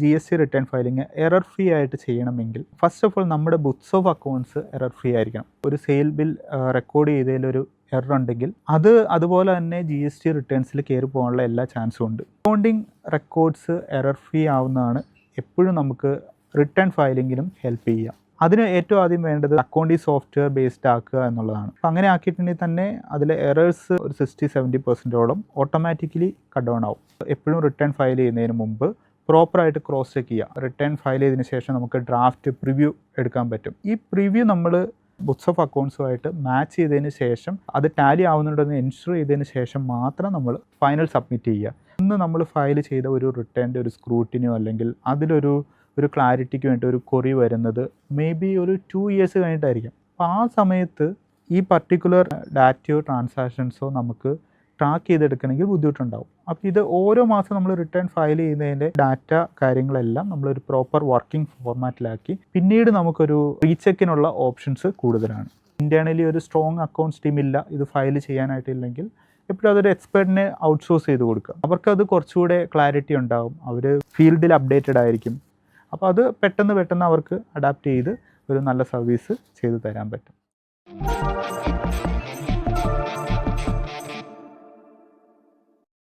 G S T return filing error free ആയിട്ട് ചെയ്യണമെങ്കിൽ first of all നമ്മുടെ books of accounts error free ആയിരിക്കണം. ഒരു സെയിൽ ബിൽ റെക്കോർഡ് ചെയ്തതിലൊരു എറർ ഉണ്ടെങ്കിൽ അതുപോലെ തന്നെ ജി എസ് ടി റിട്ടേൺസിൽ കയറി പോകാനുള്ള എല്ലാ ചാൻസും ഉണ്ട്. അക്കൗണ്ടിങ് റെക്കോർഡ്സ് എറർ ഫ്രീ ആവുന്നതാണ് എപ്പോഴും നമുക്ക് റിട്ടേൺ ഫയലിങ്ങിലും ഹെൽപ്പ് ചെയ്യുക. അതിന് ഏറ്റവും ആദ്യം വേണ്ടത് അക്കൗണ്ടിങ് സോഫ്റ്റ്വെയർ ബേസ്ഡ് ആക്കുക എന്നുള്ളതാണ്. അപ്പം അങ്ങനെ ആക്കിയിട്ടുണ്ടെങ്കിൽ തന്നെ അതിലെ എറേഴ്സ് ഒരു 60-70% ഓട്ടോമാറ്റിക്കലി കട്ട് ഡൗൺ ആവും. എപ്പോഴും റിട്ടേൺ ഫയൽ ചെയ്യുന്നതിന് മുമ്പ് പ്രോപ്പറായിട്ട് ക്രോസ് ചെക്ക് ചെയ്യുക. റിട്ടേൺ ഫയൽ ചെയ്തതിന് ശേഷം നമുക്ക് ഡ്രാഫ്റ്റ് പ്രിവ്യൂ എടുക്കാൻ പറ്റും. ഈ പ്രിവ്യൂ നമ്മൾ ബുക്സ് ഓഫ് അക്കൗണ്ട്സുമായിട്ട് മാച്ച് ചെയ്തതിന് ശേഷം അത് ടാലി ആവുന്നുണ്ടെന്ന് എൻഷുർ ചെയ്തതിന് ശേഷം മാത്രം നമ്മൾ ഫൈനൽ സബ്മിറ്റ് ചെയ്യുക. ഇന്ന് നമ്മൾ ഫയൽ ചെയ്ത ഒരു റിട്ടേണിൻ്റെ ഒരു സ്ക്രൂട്ടിനിയോ അല്ലെങ്കിൽ അതിലൊരു ക്ലാരിറ്റിക്ക് വേണ്ടി ഒരു ക്വറി വരുന്നത് മേ ബി ഒരു 2 years കഴിഞ്ഞിട്ടായിരിക്കും. അപ്പോൾ ആ സമയത്ത് ഈ പർട്ടിക്കുലർ ഡാറ്റയോ ട്രാൻസാക്ഷൻസോ നമുക്ക് ട്രാക്ക് ചെയ്തെടുക്കണമെങ്കിൽ ബുദ്ധിമുട്ടുണ്ടാവും. അപ്പോൾ ഇത് ഓരോ മാസം നമ്മൾ റിട്ടേൺ ഫയൽ ചെയ്യുന്നതിൻ്റെ ഡാറ്റ കാര്യങ്ങളെല്ലാം നമ്മളൊരു പ്രോപ്പർ വർക്കിംഗ് ഫോർമാറ്റിലാക്കി പിന്നീട് നമുക്കൊരു റീചെക്കിനുള്ള ഓപ്ഷൻസ് കൂടുതലാണ്. ഇൻറ്റേർണലി ഒരു സ്ട്രോങ് അക്കൗണ്ട്സ് ടീം ഇല്ല ഇത് ഫയൽ ചെയ്യാനായിട്ടില്ലെങ്കിൽ എപ്പോഴും അതൊരു എക്സ്പെർട്ടിനെ ഔട്ട്സോഴ്സ് ചെയ്ത് കൊടുക്കുക. അവർക്കത് കുറച്ചുകൂടെ ക്ലാരിറ്റി ഉണ്ടാകും. അവർ ഫീൽഡിൽ അപ്ഡേറ്റഡ് ആയിരിക്കും. അപ്പോൾ അത് പെട്ടെന്ന് അവർക്ക് അഡാപ്റ്റ് ചെയ്ത് ഒരു നല്ല സർവീസ് ചെയ്തു തരാൻ പറ്റും.